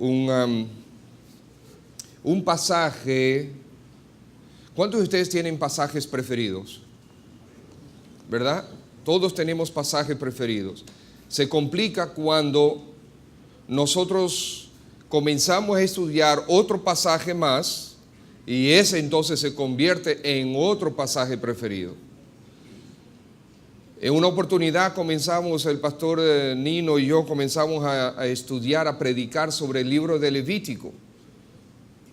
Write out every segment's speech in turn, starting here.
un pasaje. ¿Cuántos de ustedes tienen pasajes preferidos? ¿Verdad? Todos tenemos pasajes preferidos. Se complica cuando nosotros comenzamos a estudiar otro pasaje más y ese entonces se convierte en otro pasaje preferido. En una oportunidad comenzamos, el pastor Nino y yo comenzamos a estudiar, a predicar sobre el libro de Levítico.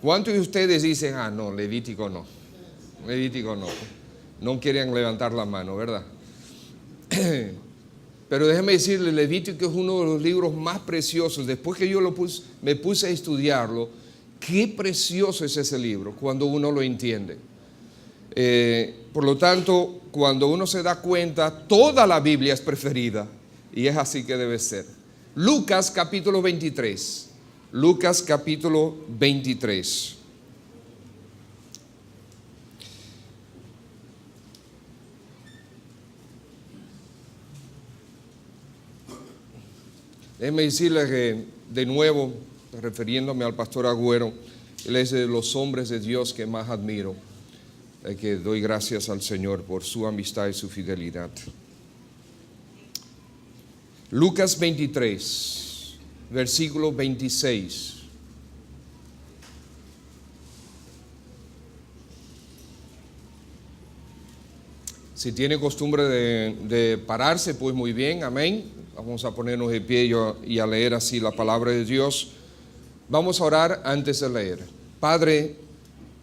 ¿Cuántos de ustedes dicen, no, Levítico no? Levítico no. No querían levantar la mano, ¿verdad? Pero déjeme decirle, Levítico es uno de los libros más preciosos. Después que yo me puse a estudiarlo, qué precioso es ese libro cuando uno lo entiende. Por lo tanto, cuando uno se da cuenta, toda la Biblia es preferida y es así que debe ser. Lucas capítulo 23. Lucas capítulo 23. Déjenme decirles que, de nuevo, refiriéndome al pastor Agüero, él es de los hombres de Dios que más admiro, que doy gracias al Señor por su amistad y su fidelidad. Lucas 23, versículo 26. Si tiene costumbre de pararse, pues muy bien, amén. Vamos a ponernos de pie y a leer así la palabra de Dios. Vamos a orar antes de leer. Padre,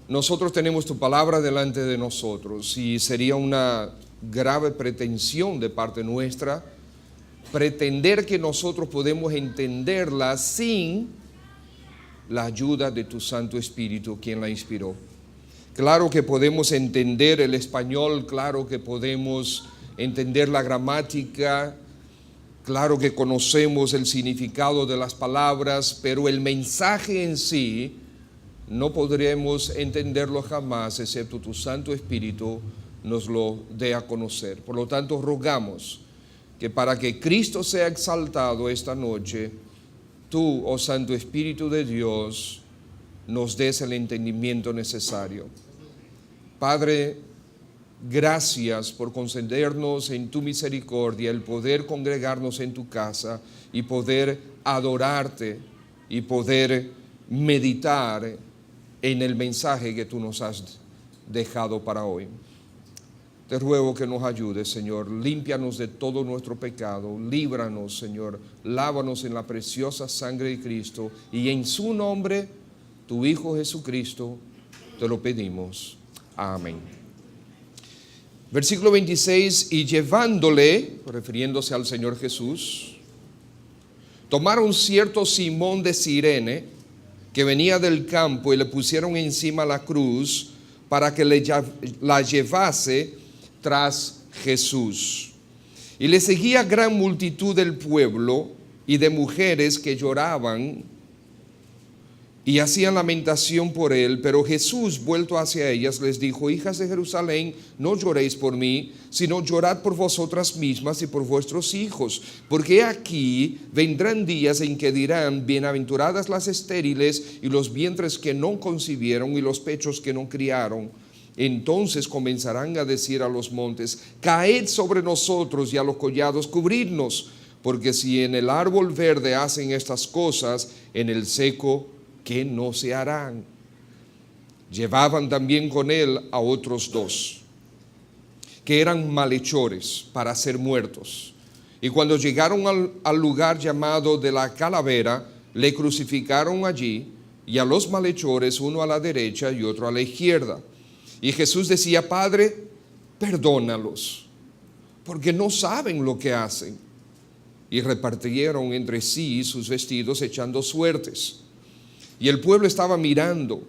nosotros tenemos tu palabra delante de nosotros y sería una grave pretensión de parte nuestra pretender que nosotros podemos entenderla sin la ayuda de tu Santo Espíritu, quien la inspiró. Claro que podemos entender el español, claro que podemos entender la gramática, claro que conocemos el significado de las palabras, pero el mensaje en sí no podremos entenderlo jamás, excepto tu Santo Espíritu nos lo dé a conocer. Por lo tanto, rogamos que para que Cristo sea exaltado esta noche, tú, oh Santo Espíritu de Dios, nos des el entendimiento necesario. Padre, gracias por concedernos en tu misericordia el poder congregarnos en tu casa y poder adorarte y poder meditar en el mensaje que tú nos has dejado para hoy. Te ruego que nos ayudes, Señor. Límpianos de todo nuestro pecado. Líbranos, Señor. Lávanos en la preciosa sangre de Cristo. Y en su nombre, tu Hijo Jesucristo, te lo pedimos. Amén. Versículo 26, y llevándole, refiriéndose al Señor Jesús, tomaron cierto Simón de Cirene, que venía del campo, y le pusieron encima la cruz para que la llevase tras Jesús. Y le seguía gran multitud del pueblo y de mujeres que lloraban y hacían lamentación por él. Pero Jesús, vuelto hacia ellas, les dijo: hijas de Jerusalén, no lloréis por mí, sino llorad por vosotras mismas y por vuestros hijos. Porque aquí vendrán días en que dirán: bienaventuradas las estériles y los vientres que no concibieron y los pechos que no criaron. Entonces comenzarán a decir a los montes: caed sobre nosotros, y a los collados cubridnos. Porque si en el árbol verde hacen estas cosas, en el seco, ¿qué no se harán? Llevaban también con él a otros dos, que eran malhechores para ser muertos. Y cuando llegaron al lugar llamado de la Calavera, le crucificaron allí, y a los malhechores, uno a la derecha y otro a la izquierda. Y Jesús decía: Padre, perdónalos, porque no saben lo que hacen. Y repartieron entre sí sus vestidos, echando suertes. Y el pueblo estaba mirando,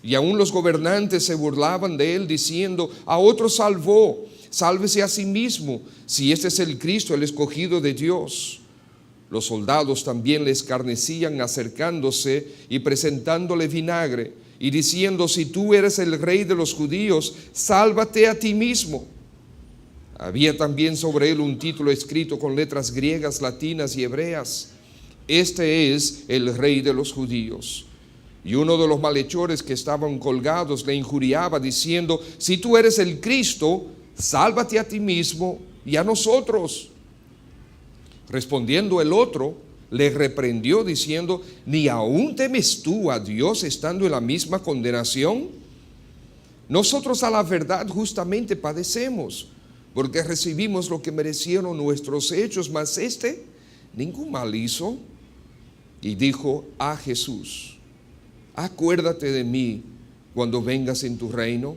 y aún los gobernantes se burlaban de él, diciendo: a otro salvó, sálvese a sí mismo, si este es el Cristo, el escogido de Dios. Los soldados también le escarnecían, acercándose y presentándole vinagre, y diciendo: si tú eres el rey de los judíos, sálvate a ti mismo. Había también sobre él un título escrito con letras griegas, latinas y hebreas: este es el Rey de los judíos. Y uno de los malhechores que estaban colgados le injuriaba diciendo: si tú eres el Cristo, sálvate a ti mismo y a nosotros. Respondiendo el otro, le reprendió diciendo: ¿ni aún temes tú a Dios estando en la misma condenación? Nosotros a la verdad justamente padecemos, porque recibimos lo que merecieron nuestros hechos, mas este ningún mal hizo. Y dijo a Jesús: acuérdate de mí cuando vengas en tu reino.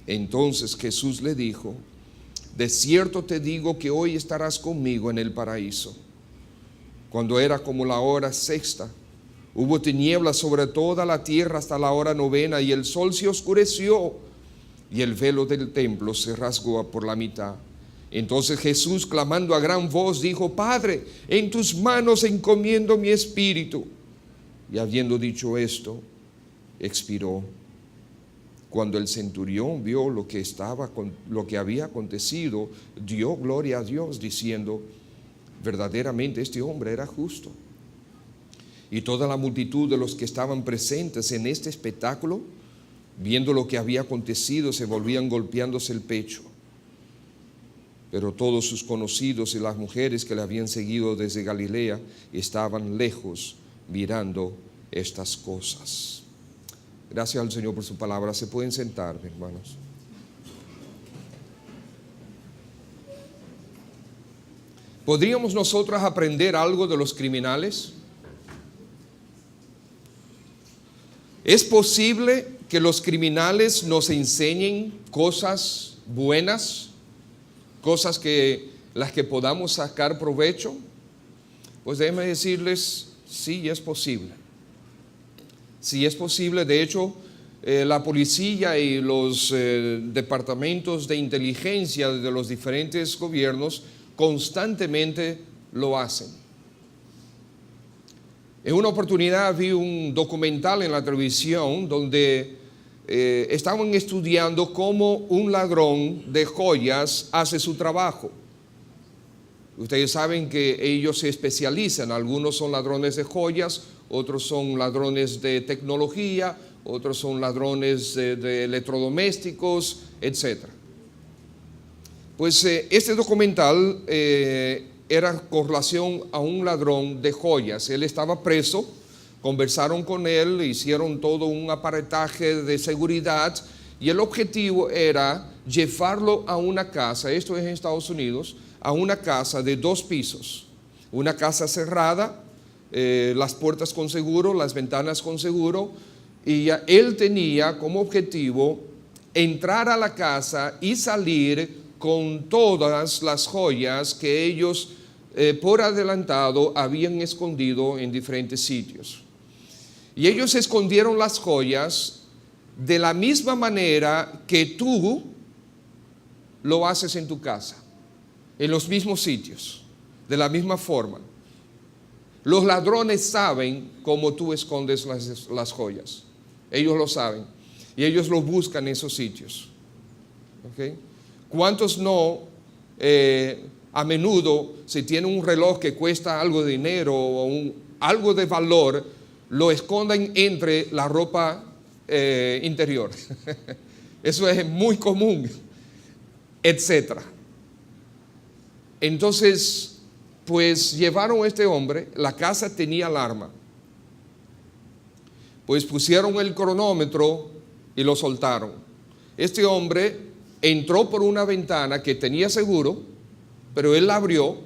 Entonces Jesús le dijo: de cierto te digo que hoy estarás conmigo en el paraíso. Cuando era como la hora sexta, hubo tinieblas sobre toda la tierra hasta la hora novena, y el sol se oscureció, y el velo del templo se rasgó por la mitad. Entonces Jesús, clamando a gran voz, dijo: Padre, en tus manos encomiendo mi espíritu. Y habiendo dicho esto, expiró. Cuando el centurión vio lo que había acontecido, dio gloria a Dios, diciendo: verdaderamente este hombre era justo. Y toda la multitud de los que estaban presentes en este espectáculo, viendo lo que había acontecido, se volvían golpeándose el pecho. Pero todos sus conocidos y las mujeres que le habían seguido desde Galilea estaban lejos mirando estas cosas. Gracias al Señor por su palabra. Se pueden sentar, hermanos. ¿Podríamos nosotros aprender algo de los criminales? ¿Es posible que los criminales nos enseñen cosas buenas, cosas las que podamos sacar provecho? Pues déjenme decirles, sí es posible. Sí es posible. De hecho, la policía y los departamentos de inteligencia de los diferentes gobiernos constantemente lo hacen. En una oportunidad vi un documental en la televisión donde estaban estudiando cómo un ladrón de joyas hace su trabajo. Ustedes saben que ellos se especializan. Algunos son ladrones de joyas, otros son ladrones de tecnología, otros son ladrones de electrodomésticos, etc. Pues este documental era con relación a un ladrón de joyas. Él estaba preso, conversaron con él, hicieron todo un aparataje de seguridad y el objetivo era llevarlo a una casa, esto es en Estados Unidos, a una casa de 2 pisos, una casa cerrada, las puertas con seguro, las ventanas con seguro, y él tenía como objetivo entrar a la casa y salir con todas las joyas que ellos por adelantado habían escondido en diferentes sitios. Y ellos escondieron las joyas de la misma manera que tú lo haces en tu casa, en los mismos sitios, de la misma forma. Los ladrones saben cómo tú escondes las joyas. Ellos lo saben y ellos lo buscan en esos sitios. ¿Okay? ¿Cuántos no, a menudo, si tienen un reloj que cuesta algo de dinero o algo de valor, lo esconden entre la ropa interior? Eso es muy común, etcétera. Entonces, pues llevaron a este hombre, la casa tenía alarma. Pues pusieron el cronómetro y lo soltaron. Este hombre entró por una ventana que tenía seguro, pero él la abrió,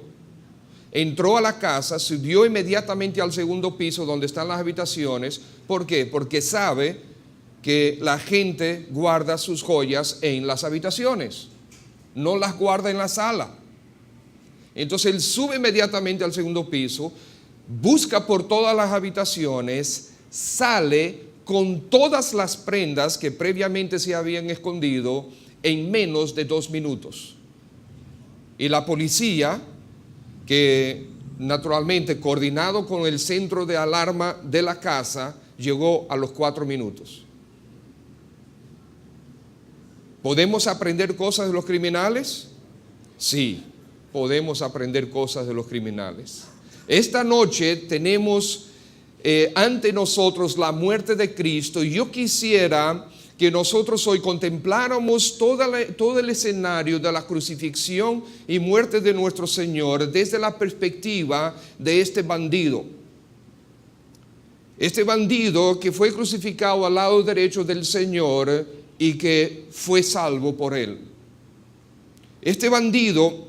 entró a la casa, subió inmediatamente al segundo piso donde están las habitaciones. ¿Por qué? Porque sabe que la gente guarda sus joyas en las habitaciones, no las guarda en la sala. Entonces él sube inmediatamente al segundo piso, busca por todas las habitaciones, sale con todas las prendas que previamente se habían escondido en menos de 2 minutos. Y la policía, que naturalmente coordinado con el centro de alarma de la casa, llegó a los 4 minutos. ¿Podemos aprender cosas de los criminales? Sí, podemos aprender cosas de los criminales. Esta noche tenemos ante nosotros la muerte de Cristo, y yo quisiera que nosotros hoy contempláramos todo el escenario de la crucifixión y muerte de nuestro Señor desde la perspectiva de este bandido. Este bandido que fue crucificado al lado derecho del Señor y que fue salvo por él. Este bandido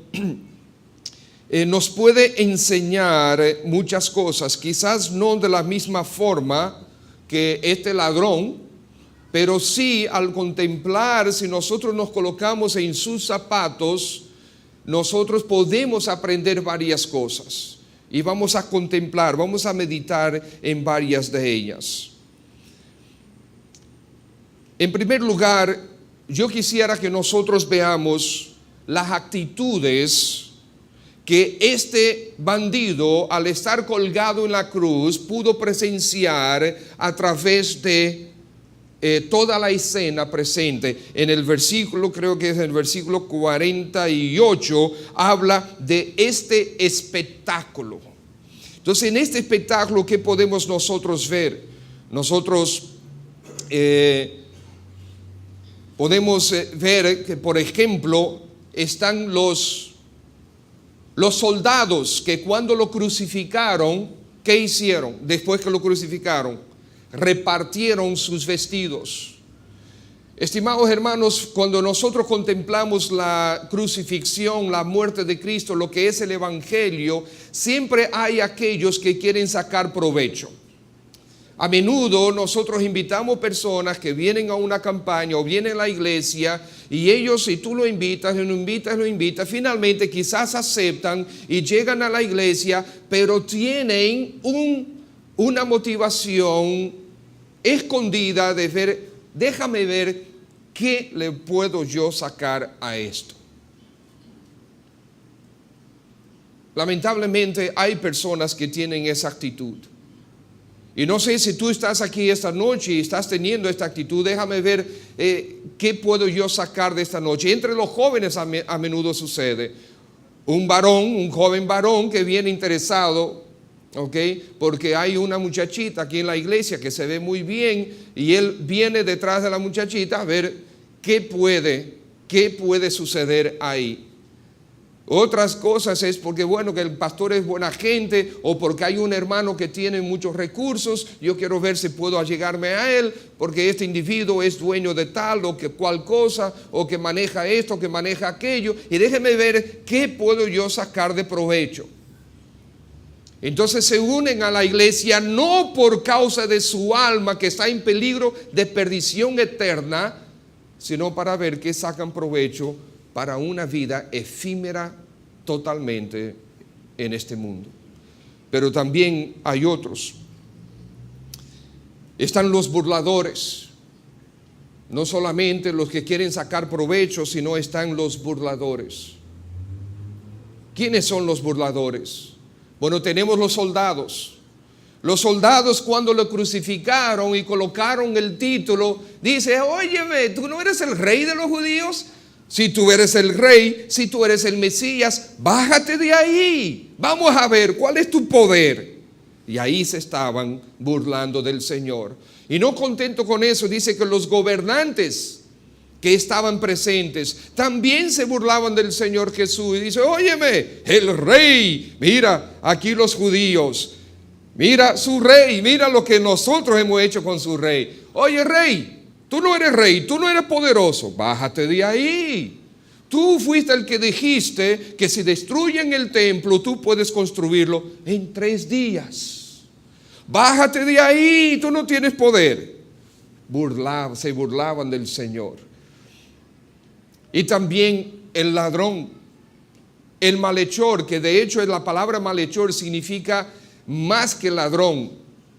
nos puede enseñar muchas cosas, quizás no de la misma forma que este ladrón, pero sí al contemplar, si nosotros nos colocamos en sus zapatos, nosotros podemos aprender varias cosas. Y vamos a contemplar, vamos a meditar en varias de ellas. En primer lugar, yo quisiera que nosotros veamos las actitudes que este bandido, al estar colgado en la cruz, pudo presenciar a través de toda la escena presente. En el versículo, creo que es el versículo 48, habla de este espectáculo. Entonces, en este espectáculo, ¿qué podemos nosotros ver? Nosotros podemos ver que, por ejemplo, están los soldados que cuando lo crucificaron, ¿qué hicieron? Después que lo crucificaron, repartieron sus vestidos. Estimados hermanos, cuando nosotros contemplamos la crucifixión, la muerte de Cristo, lo que es el Evangelio, siempre hay aquellos que quieren sacar provecho. A menudo nosotros invitamos personas que vienen a una campaña o vienen a la iglesia, y ellos, si tú lo invitas, finalmente quizás aceptan y llegan a la iglesia, pero tienen una motivación escondida de ver, déjame ver qué le puedo yo sacar a esto. Lamentablemente hay personas que tienen esa actitud. Y no sé si tú estás aquí esta noche y estás teniendo esta actitud. Déjame ver qué puedo yo sacar de esta noche. Entre los jóvenes a menudo sucede. Un joven varón que viene interesado, porque hay una muchachita aquí en la iglesia que se ve muy bien, y él viene detrás de la muchachita a ver qué puede suceder ahí. Otras cosas es porque, que el pastor es buena gente, o porque hay un hermano que tiene muchos recursos. Yo quiero ver si puedo allegarme a él, porque este individuo es dueño de tal o que cual cosa, o que maneja esto, que maneja aquello, y déjeme ver qué puedo yo sacar de provecho. Entonces se unen a la iglesia no por causa de su alma que está en peligro de perdición eterna, sino para ver qué sacan provecho para una vida efímera totalmente en este mundo. Pero también hay otros. Están los burladores. No solamente los que quieren sacar provecho, sino están los burladores. ¿Quiénes son los burladores? Bueno, tenemos los soldados. Los soldados, cuando lo crucificaron y colocaron el título, dice: óyeme, ¿tú no eres el rey de los judíos? Si tú eres el rey, si tú eres el Mesías, bájate de ahí. Vamos a ver cuál es tu poder. Y ahí se estaban burlando del Señor. Y no contento con eso, dice que los gobernantes que estaban presentes también se burlaban del Señor Jesús. Y dice: óyeme, el rey, mira aquí los judíos, mira su rey, mira lo que nosotros hemos hecho con su rey. Oye, rey, tú no eres rey, tú no eres poderoso, bájate de ahí. Tú fuiste el que dijiste que si destruyen el templo, tú puedes construirlo en 3 días. Bájate de ahí, tú no tienes poder. Se burlaban del Señor. Y también el ladrón, el malhechor, que de hecho la palabra malhechor significa más que ladrón.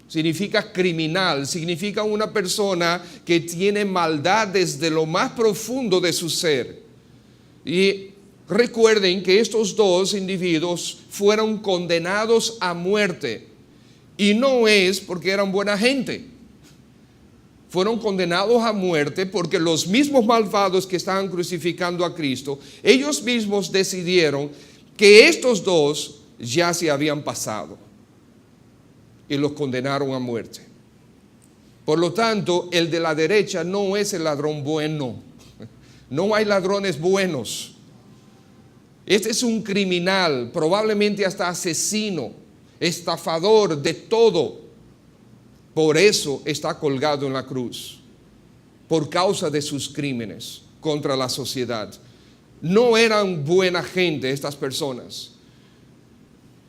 Significa criminal, significa una persona que tiene maldad desde lo más profundo de su ser. Y recuerden que estos dos individuos fueron condenados a muerte. Y no es porque eran buena gente. Fueron condenados a muerte porque los mismos malvados que estaban crucificando a Cristo, ellos mismos decidieron que estos dos ya se habían pasado y los condenaron a muerte. Por lo tanto, el de la derecha no es el ladrón bueno. No hay ladrones buenos. Este es un criminal, probablemente hasta asesino, estafador, de todo. Por eso está colgado en la cruz, por causa de sus crímenes contra la sociedad. No eran buena gente estas personas.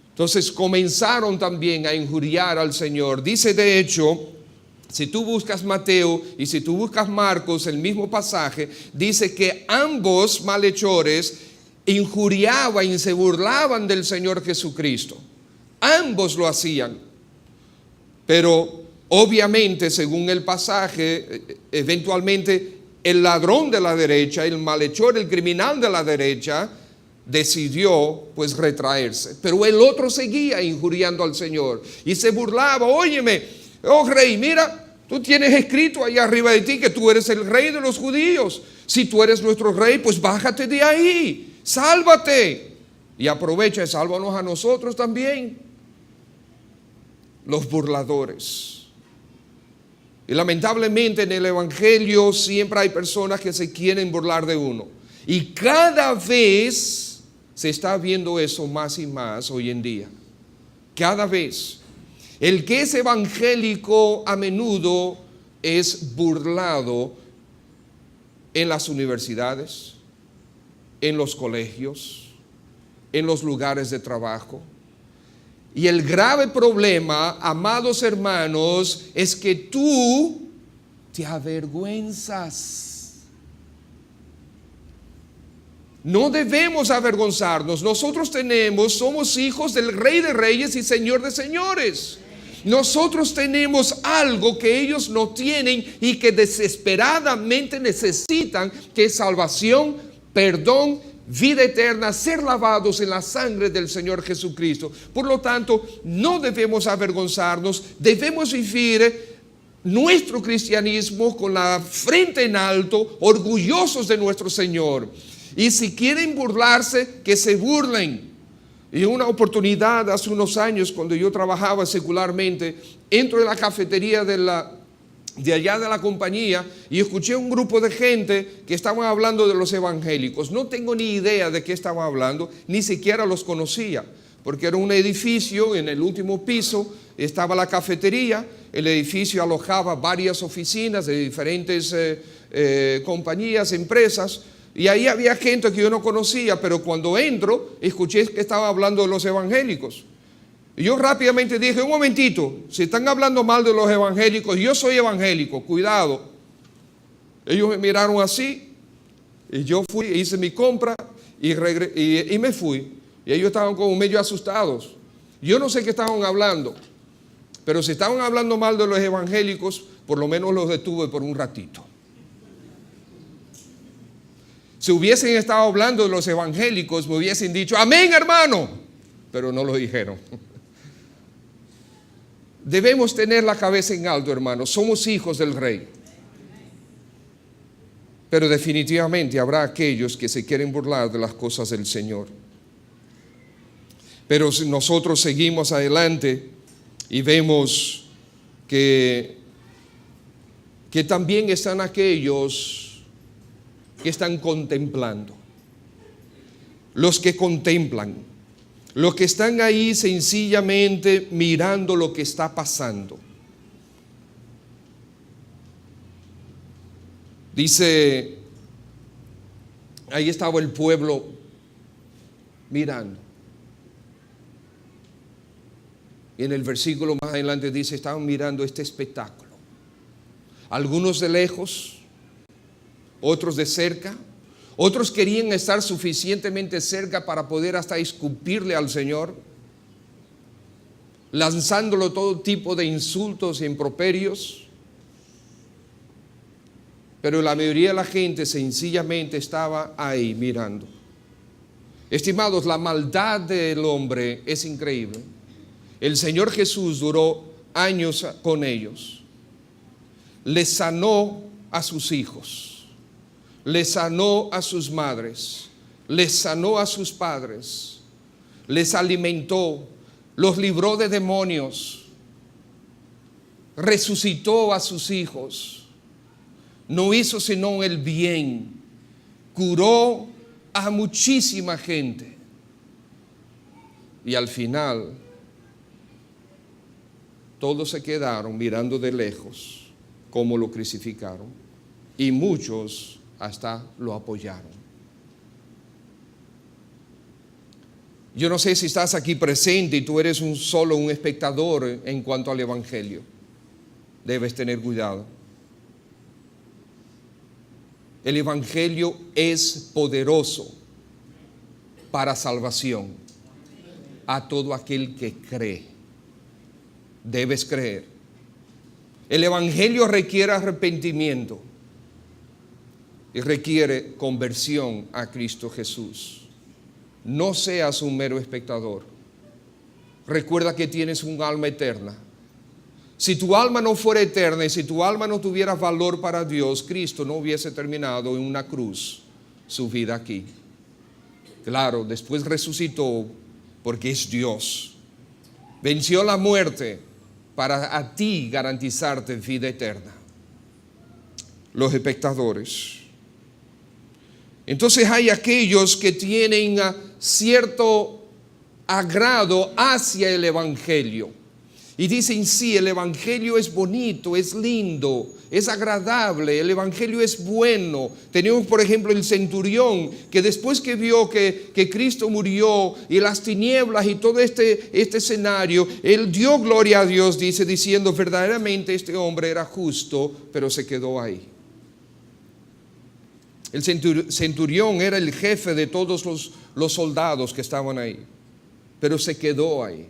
Entonces comenzaron también a injuriar al Señor. Dice de hecho, si tú buscas Mateo y si tú buscas Marcos, el mismo pasaje, dice que ambos malhechores injuriaban y se burlaban del Señor Jesucristo. Ambos lo hacían. Pero obviamente, según el pasaje, eventualmente el ladrón de la derecha, el malhechor, el criminal de la derecha, decidió pues retraerse. Pero el otro seguía injuriando al Señor y se burlaba. Óyeme, oh rey, mira, tú tienes escrito ahí arriba de ti que tú eres el rey de los judíos. Si tú eres nuestro rey, pues bájate de ahí, sálvate. Y aprovecha y sálvanos a nosotros también. Los burladores. Y lamentablemente en el evangelio siempre hay personas que se quieren burlar de uno. Y cada vez se está viendo eso más y más hoy en día. Cada vez. El que es evangélico a menudo es burlado en las universidades, en los colegios, en los lugares de trabajo. Y el grave problema, amados hermanos, es que tú te avergüenzas. No debemos avergonzarnos. Nosotros somos hijos del Rey de Reyes y Señor de Señores. Nosotros tenemos algo que ellos no tienen y que desesperadamente necesitan, que es salvación, perdón, vida eterna, ser lavados en la sangre del Señor Jesucristo. Por lo tanto, no debemos avergonzarnos, debemos vivir nuestro cristianismo con la frente en alto, orgullosos de nuestro Señor. Y si quieren burlarse, que se burlen. Y una oportunidad hace unos años, cuando yo trabajaba secularmente, entro en la cafetería de allá de la compañía y escuché un grupo de gente que estaban hablando de los evangélicos. No tengo ni idea de qué estaban hablando, ni siquiera los conocía, porque era un edificio, en el último piso estaba la cafetería, el edificio alojaba varias oficinas de diferentes compañías, empresas, y ahí había gente que yo no conocía, pero cuando entro, escuché que estaban hablando de los evangélicos. Y yo rápidamente dije, un momentito, si están hablando mal de los evangélicos, yo soy evangélico, cuidado. Ellos me miraron así, y yo fui, hice mi compra, y me fui. Y ellos estaban como medio asustados. Yo no sé qué estaban hablando, pero si estaban hablando mal de los evangélicos, por lo menos los detuve por un ratito. Si hubiesen estado hablando de los evangélicos, me hubiesen dicho, amén, hermano, pero no lo dijeron. Debemos tener la cabeza en alto, hermanos. Somos hijos del Rey. Pero definitivamente habrá aquellos que se quieren burlar de las cosas del Señor. Pero si nosotros seguimos adelante y vemos que también están aquellos que están contemplando. Los que contemplan. Los que están ahí sencillamente mirando lo que está pasando. Dice, ahí estaba el pueblo mirando. Y en el versículo más adelante dice, estaban mirando este espectáculo. Algunos de lejos, otros de cerca. Otros querían estar suficientemente cerca para poder hasta escupirle al Señor, lanzándolo todo tipo de insultos e improperios. Pero la mayoría de la gente sencillamente estaba ahí mirando. Estimados, la maldad del hombre es increíble. El Señor Jesús duró años con ellos. Les sanó a sus hijos. Les sanó a sus madres, les sanó a sus padres, les alimentó, los libró de demonios, resucitó a sus hijos, no hizo sino el bien, curó a muchísima gente. Y al final, todos se quedaron mirando de lejos cómo lo crucificaron, y muchos hasta lo apoyaron. Yo no sé si estás aquí presente y tú eres solo un espectador en cuanto al Evangelio. Debes tener cuidado. El Evangelio es poderoso para salvación a todo aquel que cree. Debes creer. El Evangelio requiere arrepentimiento y requiere conversión a Cristo Jesús. No seas un mero espectador. Recuerda que tienes un alma eterna. Si tu alma no fuera eterna y si tu alma no tuviera valor para Dios, Cristo no hubiese terminado en una cruz su vida aquí. Claro, después resucitó porque es Dios. Venció la muerte para a ti garantizarte vida eterna. Los espectadores. Entonces hay aquellos que tienen cierto agrado hacia el Evangelio y dicen: sí, el Evangelio es bonito, es lindo, es agradable, el Evangelio es bueno. Tenemos por ejemplo el centurión que después que vio que Cristo murió y las tinieblas y todo este escenario, él dio gloria a Dios, diciendo: verdaderamente este hombre era justo, pero se quedó ahí. El centurión era el jefe de todos los soldados que estaban ahí, pero se quedó ahí.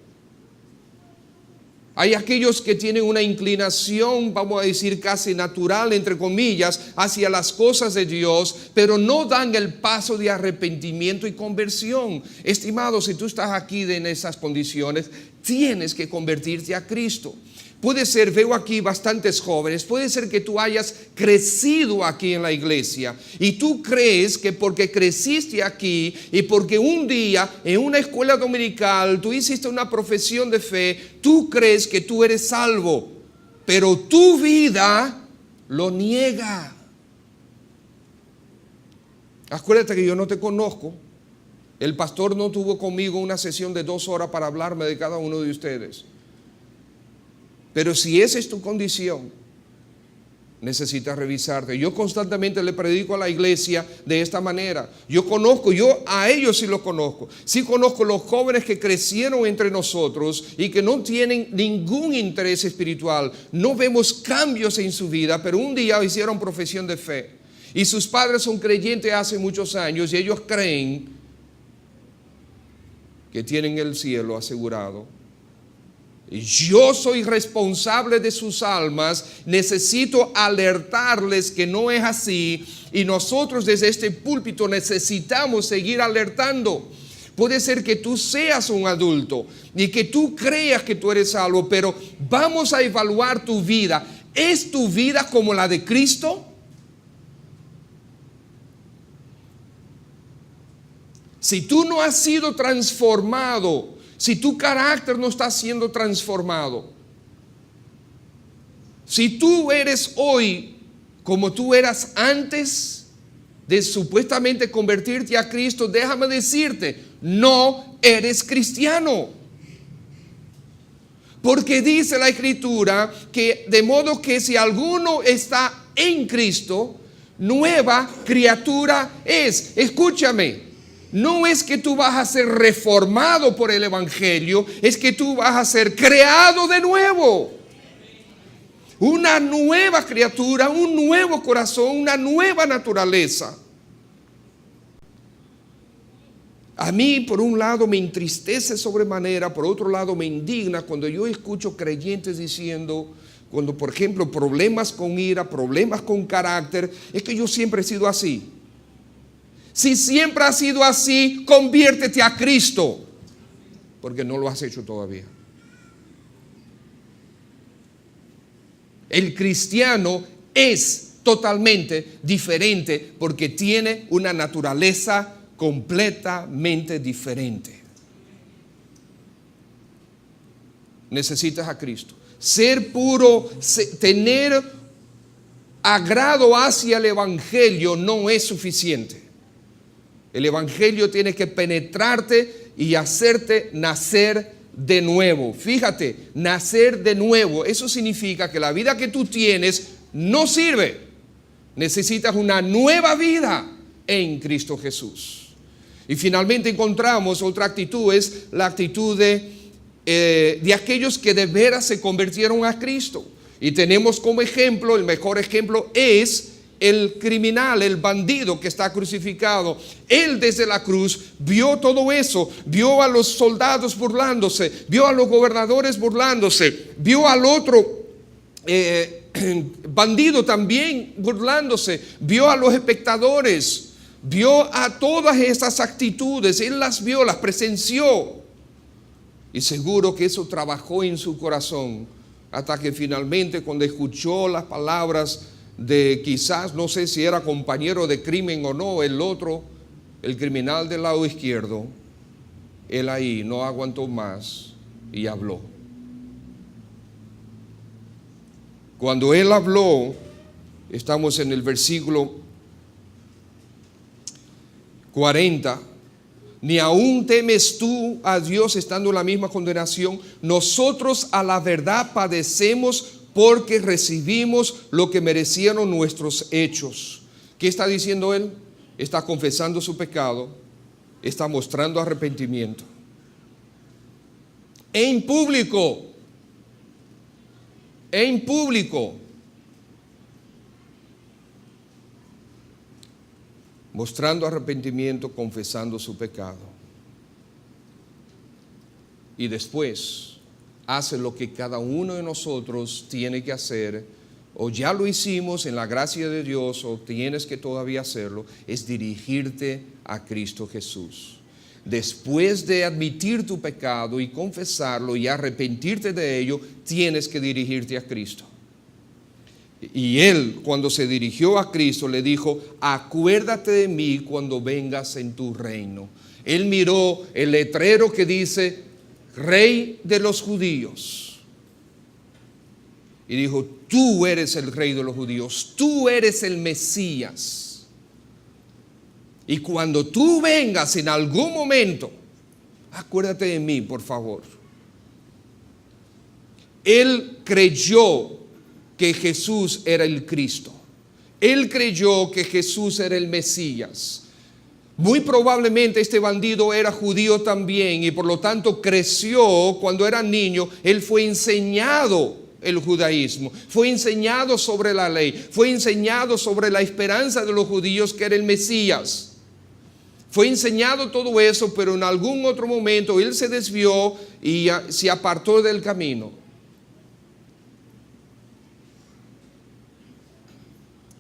Hay aquellos que tienen una inclinación, vamos a decir casi natural, entre comillas, hacia las cosas de Dios, pero no dan el paso de arrepentimiento y conversión. Estimado, si tú estás aquí en esas condiciones, tienes que convertirte a Cristo. Puede ser, veo aquí bastantes jóvenes, puede ser que tú hayas crecido aquí en la iglesia y tú crees que porque creciste aquí y porque un día en una escuela dominical tú hiciste una profesión de fe, tú crees que tú eres salvo, pero tu vida lo niega. Acuérdate que yo no te conozco. El pastor no tuvo conmigo una sesión de 2 horas para hablarme de cada uno de ustedes. Pero si esa es tu condición, necesitas revisarte. Yo constantemente le predico a la iglesia de esta manera. Yo a ellos sí los conozco. Sí conozco los jóvenes que crecieron entre nosotros y que no tienen ningún interés espiritual. No vemos cambios en su vida, pero un día hicieron profesión de fe. Y sus padres son creyentes hace muchos años y ellos creen que tienen el cielo asegurado. Yo soy responsable de sus almas, necesito alertarles que no es así y nosotros desde este púlpito necesitamos seguir alertando. Puede ser que tú seas un adulto y que tú creas que tú eres salvo, pero vamos a evaluar tu vida. ¿Es tu vida como la de Cristo? Si tú no has sido transformado, si tu carácter no está siendo transformado, si tú eres hoy como tú eras antes de supuestamente convertirte a Cristo, déjame decirte, no eres cristiano. Porque dice la Escritura que de modo que si alguno está en Cristo, nueva criatura es. Escúchame. No es que tú vas a ser reformado por el Evangelio, es que tú vas a ser creado de nuevo. Una nueva criatura, un nuevo corazón, una nueva naturaleza. A mí, por un lado, me entristece sobremanera, por otro lado, me indigna cuando yo escucho creyentes diciendo, cuando, por ejemplo, problemas con ira, problemas con carácter, es que yo siempre he sido así. Si siempre has sido así, conviértete a Cristo, porque no lo has hecho todavía. El cristiano es totalmente diferente porque tiene una naturaleza completamente diferente. necesitas a Cristo. Ser puro, tener agrado hacia el Evangelio no es suficiente. El Evangelio tiene que penetrarte y hacerte nacer de nuevo. Fíjate, nacer de nuevo. Eso significa que la vida que tú tienes no sirve. Necesitas una nueva vida en Cristo Jesús. Y finalmente encontramos otra actitud, es la actitud de aquellos que de veras se convirtieron a Cristo. Y tenemos como ejemplo, el mejor ejemplo es el criminal, el bandido que está crucificado. Él desde la cruz vio todo eso, vio a los soldados burlándose, vio a los gobernadores burlándose, vio al otro bandido también burlándose, vio a los espectadores, vio a todas esas actitudes. Él las vio, las presenció, y seguro que eso trabajó en su corazón hasta que finalmente, cuando escuchó las palabras de, quizás, no sé si era compañero de crimen o no, el otro, el criminal del lado izquierdo, él ahí no aguantó más y habló. Cuando él habló, estamos en el versículo 40, ni aún temes tú a Dios estando en la misma condenación. Nosotros a la verdad padecemos porque recibimos lo que merecieron nuestros hechos. ¿Qué está diciendo él? Está confesando su pecado, está mostrando arrepentimiento. En público. En público. Mostrando arrepentimiento, confesando su pecado. Y después hace lo que cada uno de nosotros tiene que hacer, o ya lo hicimos en la gracia de Dios, o tienes que todavía hacerlo, es dirigirte a Cristo Jesús. Después de admitir tu pecado y confesarlo y arrepentirte de ello, tienes que dirigirte a Cristo. Y él, cuando se dirigió a Cristo, le dijo: acuérdate de mí cuando vengas en tu reino. Él miró el letrero que dice Rey de los Judíos y dijo: tú eres el Rey de los Judíos, tú eres el Mesías. Y cuando tú vengas en algún momento, acuérdate de mí, por favor. Él creyó que Jesús era el Cristo. Él creyó que Jesús era el Mesías. Muy probablemente este bandido era judío también, y por lo tanto creció. Cuando era niño, él fue enseñado el judaísmo, fue enseñado sobre la ley, fue enseñado sobre la esperanza de los judíos, que era el Mesías. Fue enseñado todo eso, pero en algún otro momento él se desvió y se apartó del camino.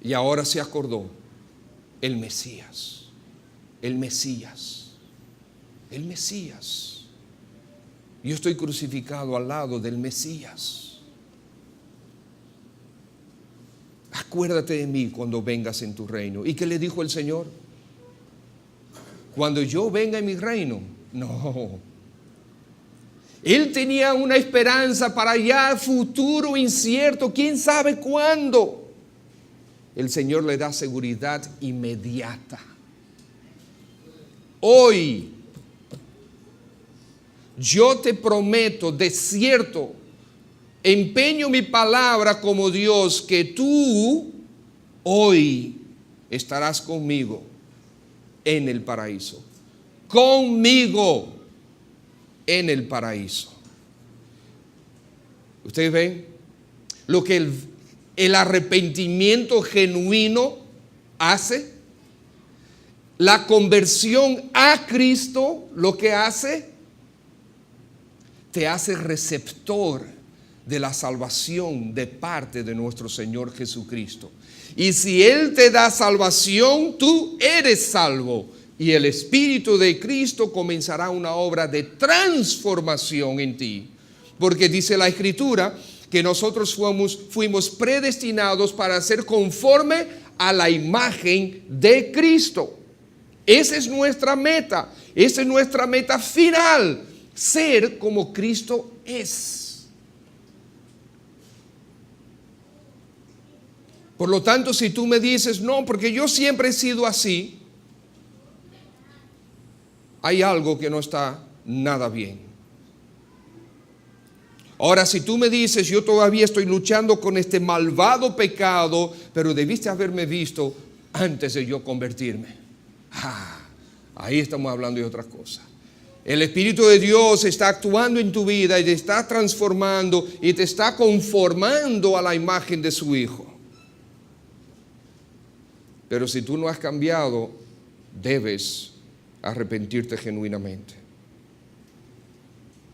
Y ahora se acordó: el Mesías, el Mesías, el Mesías. Yo estoy crucificado al lado del Mesías. Acuérdate de mí cuando vengas en tu reino. ¿Y qué le dijo el Señor? Cuando yo venga en mi reino. No. Él tenía una esperanza para allá, futuro incierto, quién sabe cuándo. El Señor le da seguridad inmediata. Hoy yo te prometo, de cierto, empeño mi palabra como Dios, que tú hoy estarás conmigo en el paraíso. Conmigo en el paraíso. ¿Ustedes ven lo que el arrepentimiento genuino hace? La conversión a Cristo lo que hace, te hace receptor de la salvación de parte de nuestro Señor Jesucristo. Y si Él te da salvación, tú eres salvo. Y el Espíritu de Cristo comenzará una obra de transformación en ti. Porque dice la Escritura que nosotros fuimos predestinados para ser conforme a la imagen de Cristo. Esa es nuestra meta. Esa es nuestra meta final. Ser como Cristo es. Por lo tanto, si tú me dices, no, porque yo siempre he sido así, hay algo que no está nada bien. Ahora, si tú me dices, yo todavía estoy luchando con este malvado pecado, pero debiste haberme visto antes de yo convertirme. Ahí estamos hablando de otra cosa. El Espíritu de Dios está actuando en tu vida y te está transformando y te está conformando a la imagen de su Hijo. Pero si tú no has cambiado, debes arrepentirte genuinamente.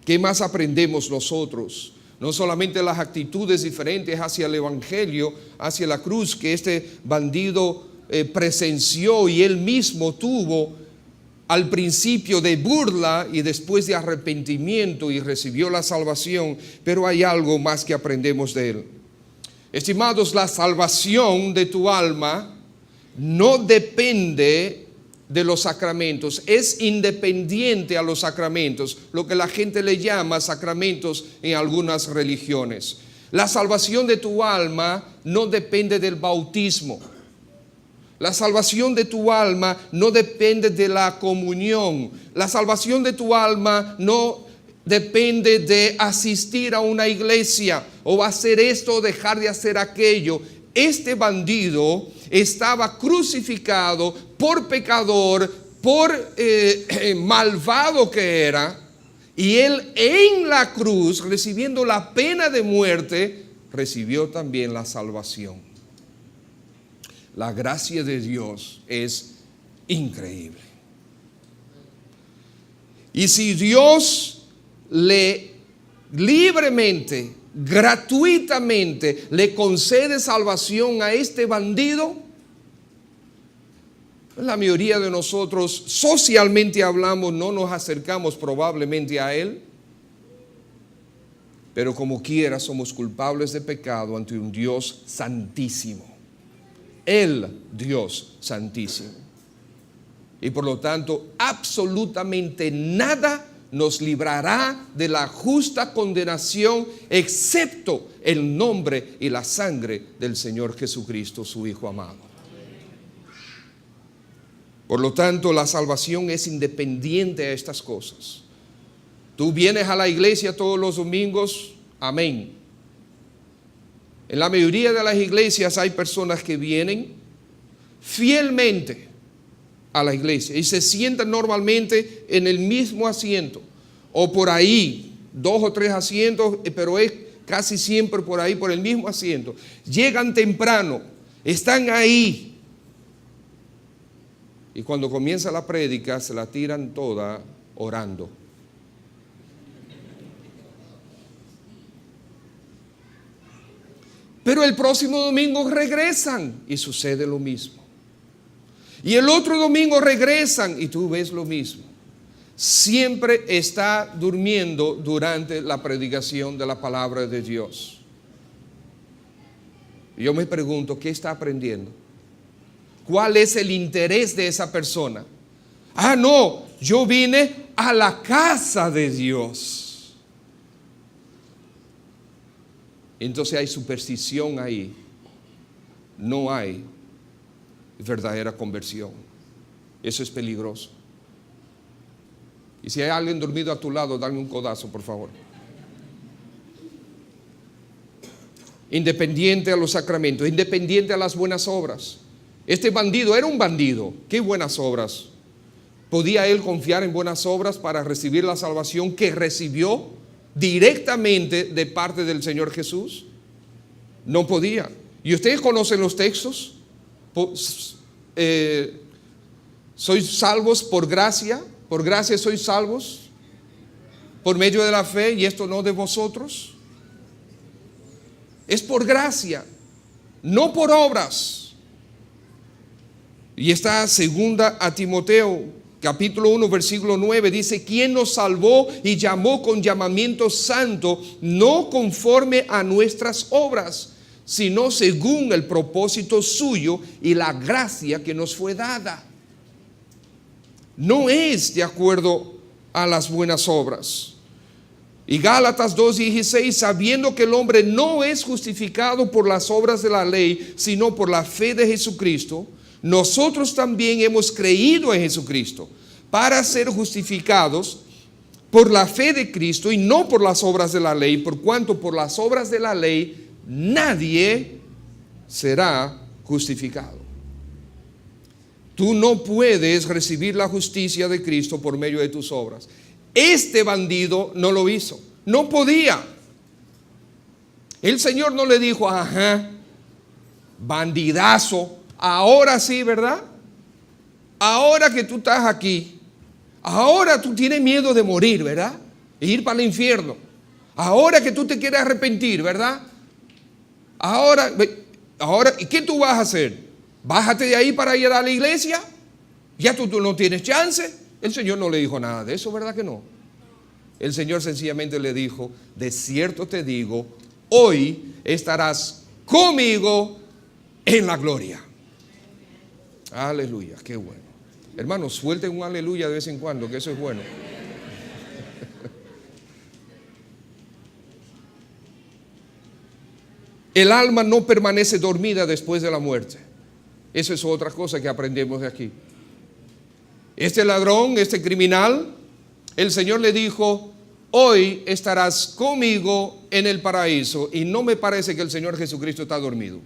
¿Qué más aprendemos nosotros? No solamente las actitudes diferentes hacia el Evangelio, hacia la cruz que este bandido presenció y él mismo tuvo al principio de burla y después de arrepentimiento y recibió la salvación, pero hay algo más que aprendemos de él. Estimados, la salvación de tu alma no depende de los sacramentos, es independiente a los sacramentos, lo que la gente le llama sacramentos en algunas religiones. La salvación de tu alma no depende del bautismo. La salvación de tu alma no depende de la comunión. La salvación de tu alma no depende de asistir a una iglesia o hacer esto o dejar de hacer aquello. Este bandido estaba crucificado por pecador, por malvado que era, y él en la cruz, recibiendo la pena de muerte, recibió también la salvación. La gracia de Dios es increíble. Y si Dios libremente, gratuitamente le concede salvación a este bandido, la mayoría de nosotros, socialmente hablamos, no nos acercamos probablemente a él, pero como quiera somos culpables de pecado ante un Dios santísimo, el Dios santísimo, y por lo tanto absolutamente nada nos librará de la justa condenación, excepto el nombre y la sangre del Señor Jesucristo, su Hijo amado. Por lo tanto, la salvación es independiente a estas cosas. Tú vienes a la iglesia todos los domingos, amén. En la mayoría de las iglesias hay personas que vienen fielmente a la iglesia y se sientan normalmente en el mismo asiento o por ahí, 2 o 3 asientos, pero es casi siempre por ahí, por el mismo asiento. Llegan temprano, están ahí y cuando comienza la prédica se la tiran toda orando. Pero el próximo domingo regresan y sucede lo mismo. Y el otro domingo regresan y tú ves lo mismo. Siempre está durmiendo durante la predicación de la palabra de Dios. Y yo me pregunto, ¿qué está aprendiendo? ¿Cuál es el interés de esa persona? No, yo vine a la casa de Dios. Entonces hay superstición ahí. No hay verdadera conversión. Eso es peligroso. Y si hay alguien dormido a tu lado, dale un codazo, por favor. Independiente a los sacramentos, independiente a las buenas obras. Este bandido era un bandido. ¿Qué buenas obras? ¿Podía él confiar en buenas obras para recibir la salvación que recibió directamente de parte del Señor Jesús? No podía. ¿Y ustedes conocen los textos? ¿Sois salvos por gracia? ¿Por gracia sois salvos? ¿Por medio de la fe? ¿Y esto no de vosotros? Es por gracia, no por obras. Y está segunda a Timoteo, capítulo 1, versículo 9, dice: quien nos salvó y llamó con llamamiento santo, no conforme a nuestras obras, sino según el propósito suyo y la gracia que nos fue dada. No es de acuerdo a las buenas obras. Y Gálatas 2:16, sabiendo que el hombre no es justificado por las obras de la ley, sino por la fe de Jesucristo, nosotros también hemos creído en Jesucristo para ser justificados por la fe de Cristo y no por las obras de la ley, por cuanto por las obras de la ley nadie será justificado. Tú no puedes recibir la justicia de Cristo por medio de tus obras. Este bandido no lo hizo, no podía. El Señor no le dijo, ajá, bandidazo, ahora sí, ¿verdad? Ahora que tú estás aquí, ahora tú tienes miedo de morir, ¿verdad? E ir para el infierno. Ahora que tú te quieres arrepentir, ¿verdad? Ahora, ¿y qué tú vas a hacer? Bájate de ahí para ir a la iglesia. Ya tú no tienes chance. El Señor no le dijo nada de eso, ¿verdad que no? El Señor sencillamente le dijo, de cierto te digo, hoy estarás conmigo en la gloria. Aleluya, qué bueno. Hermanos, suelten un aleluya de vez en cuando, que eso es bueno. El alma no permanece dormida después de la muerte. Eso es otra cosa que aprendemos de aquí. Este ladrón, este criminal, el Señor le dijo, hoy estarás conmigo en el paraíso. Y no me parece que el Señor Jesucristo está dormido.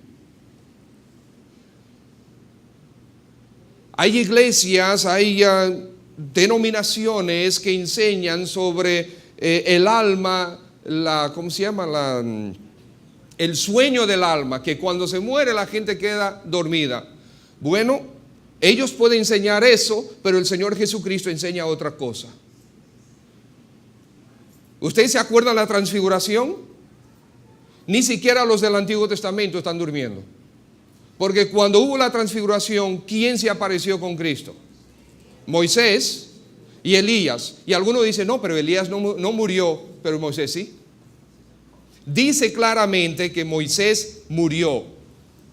Hay iglesias, hay denominaciones que enseñan sobre el alma, ¿cómo se llama? El sueño del alma, que cuando se muere la gente queda dormida. Bueno, ellos pueden enseñar eso, pero el Señor Jesucristo enseña otra cosa. ¿Ustedes se acuerdan de la transfiguración? Ni siquiera los del Antiguo Testamento están durmiendo. Porque cuando hubo la transfiguración, ¿quién se apareció con Cristo? Moisés y Elías. Y algunos dicen, no, pero Elías no murió, pero Moisés sí. Dice claramente que Moisés murió.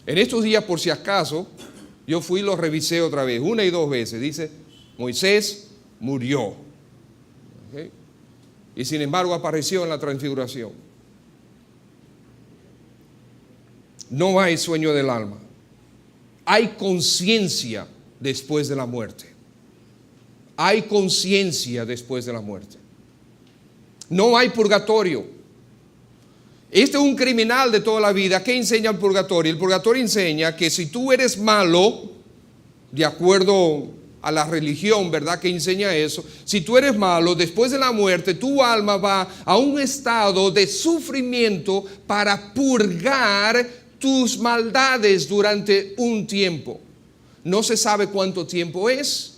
En estos días, por si acaso, yo fui y lo revisé otra vez, 1 y 2 veces. Dice, Moisés murió. ¿Okay? Y sin embargo apareció en la transfiguración. No hay sueño del alma. Hay conciencia después de la muerte. Hay conciencia después de la muerte. No hay purgatorio. Este es un criminal de toda la vida. ¿Qué enseña el purgatorio? El purgatorio enseña que si tú eres malo, de acuerdo a la religión, ¿verdad? Que enseña eso. Si tú eres malo, después de la muerte, tu alma va a un estado de sufrimiento para purgar tus maldades durante un tiempo. No se sabe cuánto tiempo es.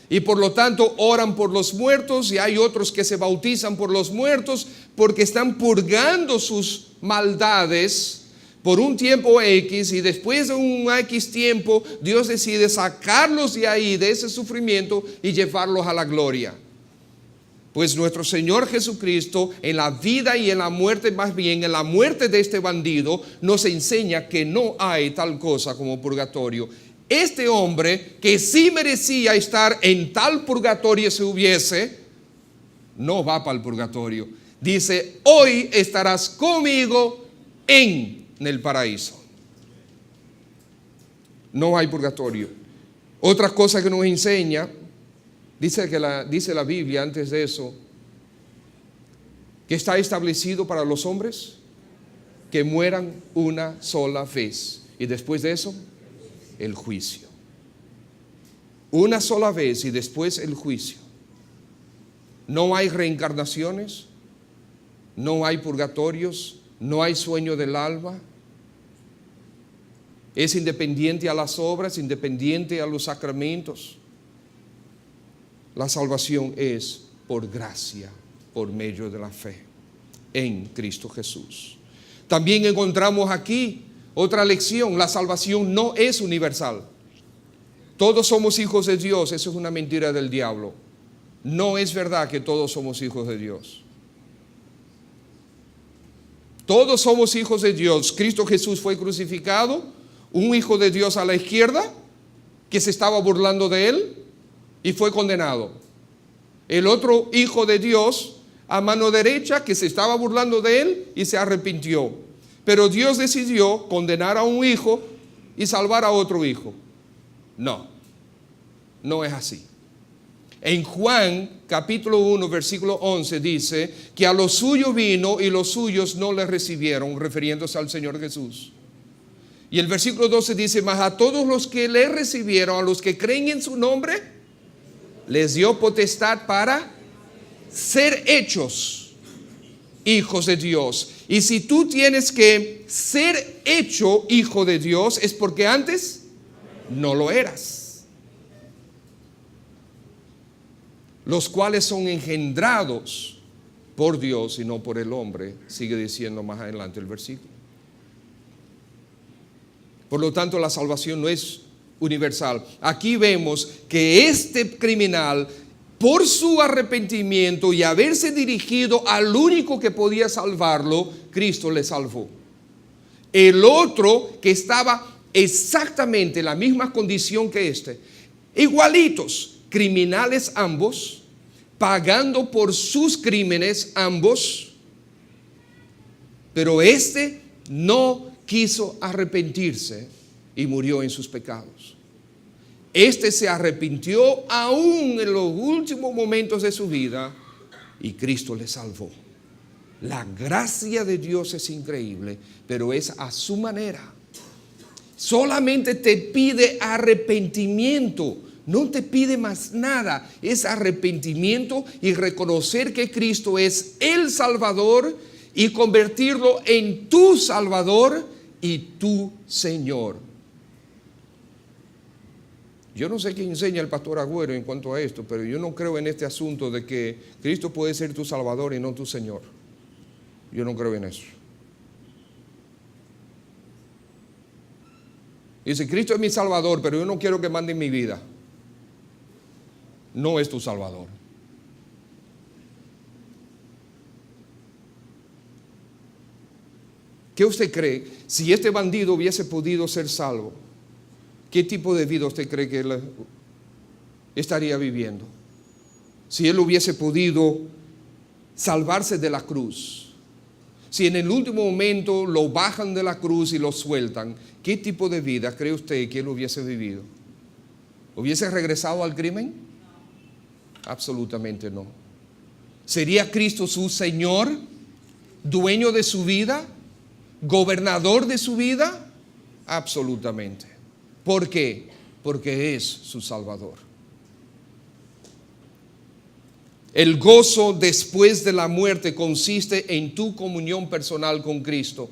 Y por lo tanto oran por los muertos, y hay otros que se bautizan por los muertos porque están purgando sus maldades por un tiempo X, y después de un X tiempo Dios decide sacarlos de ahí, de ese sufrimiento, y llevarlos a la gloria. Pues nuestro Señor Jesucristo, en la vida y en la muerte, más bien en la muerte de este bandido, nos enseña que no hay tal cosa como purgatorio. Este hombre, que sí merecía estar en tal purgatorio si hubiese, no va para el purgatorio. Dice, hoy estarás conmigo en el paraíso. No hay purgatorio. Otra cosa que nos enseña, dice la Biblia antes de eso, que está establecido para los hombres que mueran una sola vez, y después de eso el juicio. Una sola vez y después el juicio. No hay reencarnaciones, no hay purgatorios, no hay sueño del alma. Es independiente a las obras, independiente a los sacramentos. La salvación es por gracia, por medio de la fe en Cristo Jesús. También encontramos aquí otra lección: la salvación no es universal. Todos somos hijos de Dios. Eso es una mentira del diablo. No es verdad que todos somos hijos de Dios. Todos somos hijos de Dios. Cristo Jesús fue crucificado, un hijo de Dios a la izquierda que se estaba burlando de él y fue condenado. El otro hijo de Dios a mano derecha que se estaba burlando de él y se arrepintió. Pero Dios decidió condenar a un hijo y salvar a otro hijo. No, no es así. En Juan capítulo 1 versículo 11 dice que a los suyos vino y los suyos no le recibieron, refiriéndose al Señor Jesús. Y el versículo 12 dice, mas a todos los que le recibieron, a los que creen en su nombre, les dio potestad para ser hechos hijos de Dios. Y si tú tienes que ser hecho hijo de Dios, es porque antes no lo eras. Los cuales son engendrados por Dios y no por el hombre, sigue diciendo más adelante el versículo. Por lo tanto, la salvación no es universal. Aquí vemos que este criminal, por su arrepentimiento y haberse dirigido al único que podía salvarlo, Cristo le salvó. El otro, que estaba exactamente en la misma condición que este, igualitos, criminales ambos, pagando por sus crímenes ambos, pero este no quiso arrepentirse y murió en sus pecados. Este se arrepintió aún en los últimos momentos de su vida y Cristo le salvó. La gracia de Dios es increíble, pero es a su manera. Solamente te pide arrepentimiento, no te pide más nada. Es arrepentimiento y reconocer que Cristo es el Salvador y convertirlo en tu Salvador y tu Señor. Yo no sé qué enseña el pastor Agüero en cuanto a esto, pero yo no creo en este asunto de que Cristo puede ser tu Salvador y no tu Señor. Yo no creo en eso. Dice, Cristo es mi Salvador, pero yo no quiero que mande mi vida. No es tu Salvador. ¿Qué usted cree? Si este bandido hubiese podido ser salvo, ¿qué tipo de vida usted cree que él estaría viviendo? Si él hubiese podido salvarse de la cruz, si en el último momento lo bajan de la cruz y lo sueltan, ¿qué tipo de vida cree usted que él hubiese vivido? ¿Hubiese regresado al crimen? Absolutamente no. ¿Sería Cristo su Señor, dueño de su vida, gobernador de su vida? Absolutamente. ¿Por qué? Porque es su Salvador. El gozo después de la muerte consiste en tu comunión personal con Cristo.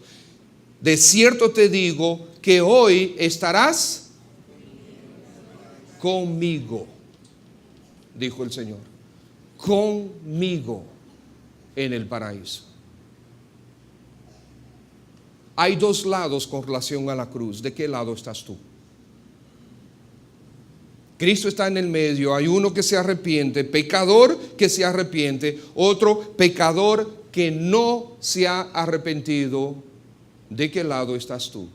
De cierto te digo que hoy estarás conmigo, dijo el Señor, conmigo en el paraíso. Hay dos lados con relación a la cruz. ¿De qué lado estás tú? Cristo está en el medio. Hay uno que se arrepiente, pecador que se arrepiente, otro pecador que no se ha arrepentido. ¿De qué lado estás tú?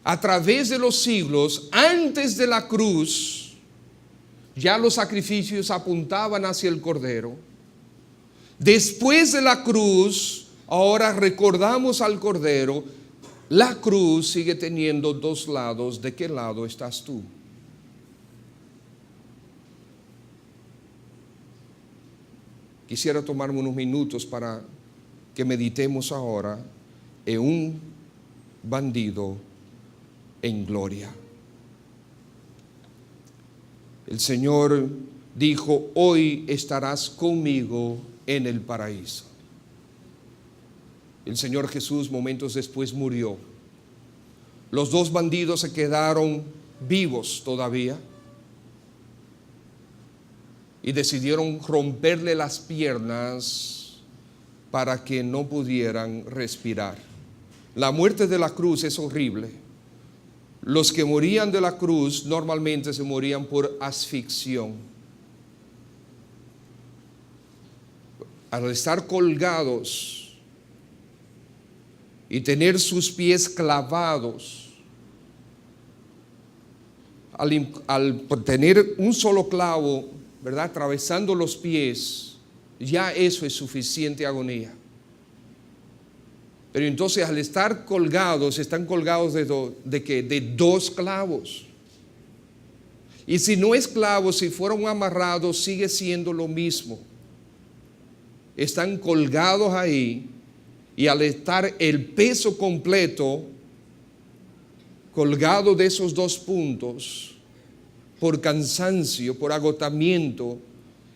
A través de los siglos, antes de la cruz, ya los sacrificios apuntaban hacia el Cordero. Después de la cruz, ahora recordamos al Cordero. La cruz sigue teniendo dos lados. ¿De qué lado estás tú? Quisiera tomarme unos minutos para que meditemos ahora en un bandido en gloria. El Señor dijo, hoy estarás conmigo en el paraíso. El Señor Jesús momentos después murió. Los dos bandidos se quedaron vivos todavía y decidieron romperle las piernas para que no pudieran respirar. La muerte de la cruz es horrible. Los que morían de la cruz normalmente se morían por asfixión. Al estar colgados y tener sus pies clavados, al tener un solo clavo ¿verdad?, atravesando los pies, ya eso es suficiente agonía. Pero entonces al estar colgados, están colgados de dos clavos. Y si no es clavo, si fueron amarrados, sigue siendo lo mismo. Están colgados ahí, y al estar el peso completo colgado de esos dos puntos, por cansancio, por agotamiento,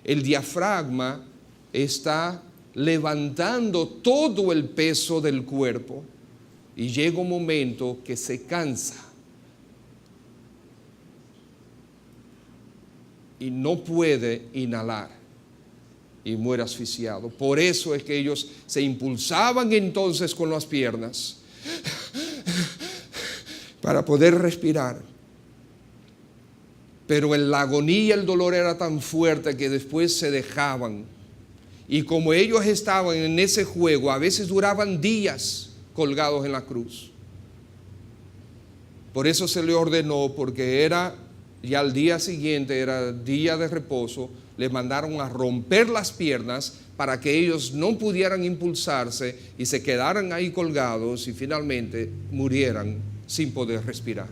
el diafragma está levantando todo el peso del cuerpo, y llega un momento que se cansa y no puede inhalar y muere asfixiado. Por eso es que ellos se impulsaban entonces con las piernas para poder respirar. Pero la agonía y el dolor era tan fuerte que después se dejaban. Y como ellos estaban en ese juego, a veces duraban días colgados en la cruz. Por eso se le ordenó, porque era ya al día siguiente, era día de reposo, les mandaron a romper las piernas para que ellos no pudieran impulsarse y se quedaran ahí colgados y finalmente murieran sin poder respirar.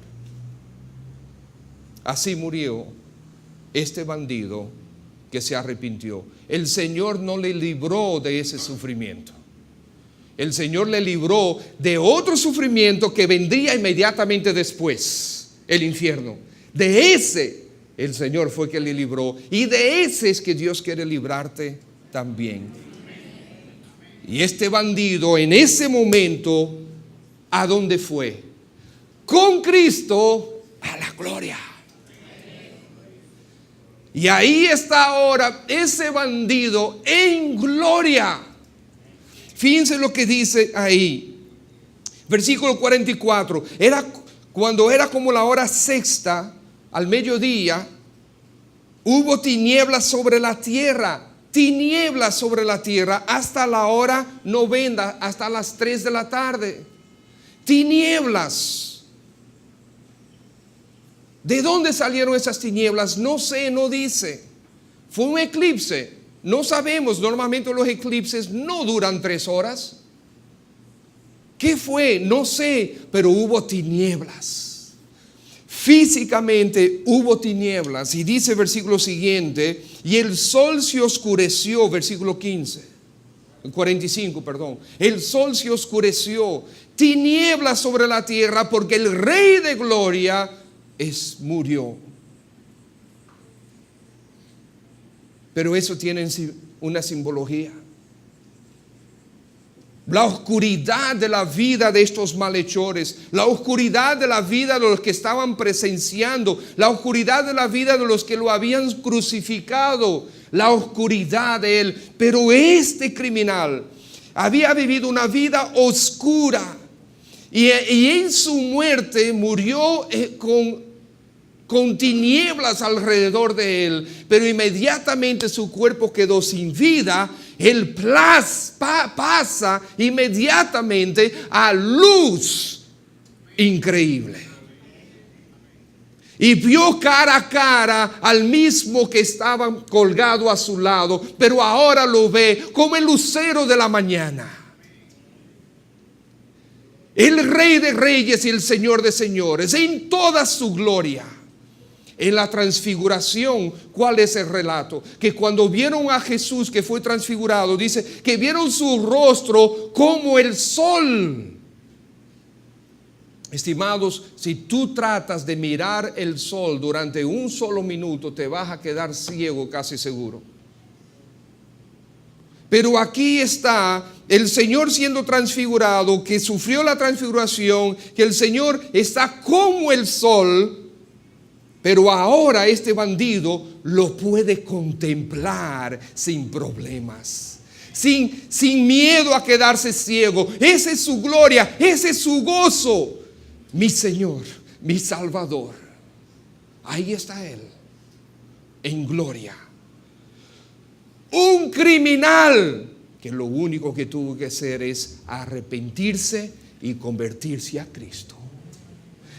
Así murió este bandido que se arrepintió. El Señor no le libró de ese sufrimiento. El Señor le libró de otro sufrimiento que vendría inmediatamente después, el infierno. De ese el Señor fue que le libró, y de ese es que Dios quiere librarte también. Y este bandido en ese momento, ¿a dónde fue? Con Cristo a la gloria. Y ahí está ahora ese bandido en gloria. Fíjense lo que dice ahí, versículo 44. Cuando era como la hora sexta, al mediodía, hubo tinieblas sobre la tierra hasta la hora novena, hasta las 3 de la tarde. Tinieblas. ¿De dónde salieron esas tinieblas? No sé, no dice. Fue un eclipse. No sabemos, normalmente los eclipses no duran 3 horas. ¿Qué fue? No sé, pero hubo tinieblas. Físicamente hubo tinieblas. Y dice el versículo siguiente, y el sol se oscureció, versículo 45, perdón. El sol se oscureció, tinieblas sobre la tierra, porque el Rey de Gloria murió. Pero eso tiene una simbología. La oscuridad de la vida de estos malhechores, la oscuridad de la vida de los que estaban presenciando, la oscuridad de la vida de los que lo habían crucificado, la oscuridad de él. Pero este criminal había vivido una vida oscura, y en su muerte murió con tinieblas alrededor de él, pero inmediatamente su cuerpo quedó sin vida. Él pasa inmediatamente a luz increíble. Y vio cara a cara al mismo que estaba colgado a su lado, pero ahora lo ve como el lucero de la mañana. El Rey de Reyes y el Señor de Señores, en toda su gloria. En la transfiguración, ¿cuál es el relato? Que cuando vieron a Jesús que fue transfigurado, dice que vieron su rostro como el sol. Estimados, si tú tratas de mirar el sol durante un solo minuto, te vas a quedar ciego casi seguro. Pero aquí está el Señor siendo transfigurado, que sufrió la transfiguración, que el Señor está como el sol. Pero ahora este bandido lo puede contemplar sin problemas, sin miedo a quedarse ciego. Esa es su gloria, ese es su gozo. Mi Señor, mi Salvador. Ahí está Él, en gloria. Un criminal que lo único que tuvo que hacer es arrepentirse y convertirse a Cristo.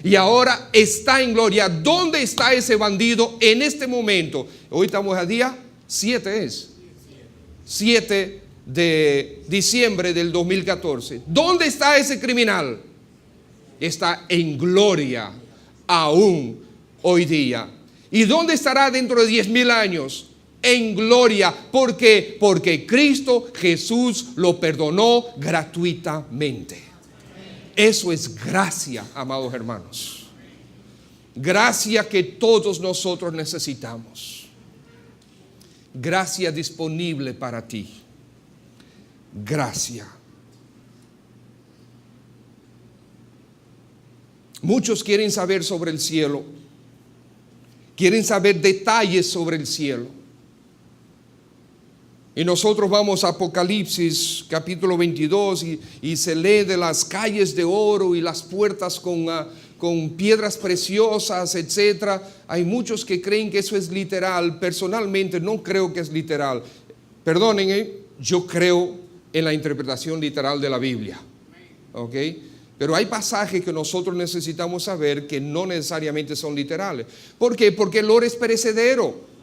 y ahora está en gloria. ¿Dónde está ese bandido en este momento? Hoy estamos a día 7, 7 de diciembre del 2014. ¿Dónde está ese criminal? Está en gloria aún hoy día. ¿Y dónde estará dentro de 10,000 años? En gloria. ¿Por qué? Porque Cristo Jesús lo perdonó gratuitamente. Eso es gracia, amados hermanos. Gracia que todos nosotros necesitamos. Gracia disponible para ti. Gracia. Muchos quieren saber sobre el cielo. Quieren saber detalles sobre el cielo. Y nosotros vamos a Apocalipsis capítulo 22 y se lee de las calles de oro y las puertas con piedras preciosas, etc. Hay muchos que creen que eso es literal. Personalmente no creo que es literal. Perdónenme, yo creo en la interpretación literal de la Biblia. ¿Ok? Pero hay pasajes que nosotros necesitamos saber que no necesariamente son literales. ¿Por qué? Porque el oro es perecedero.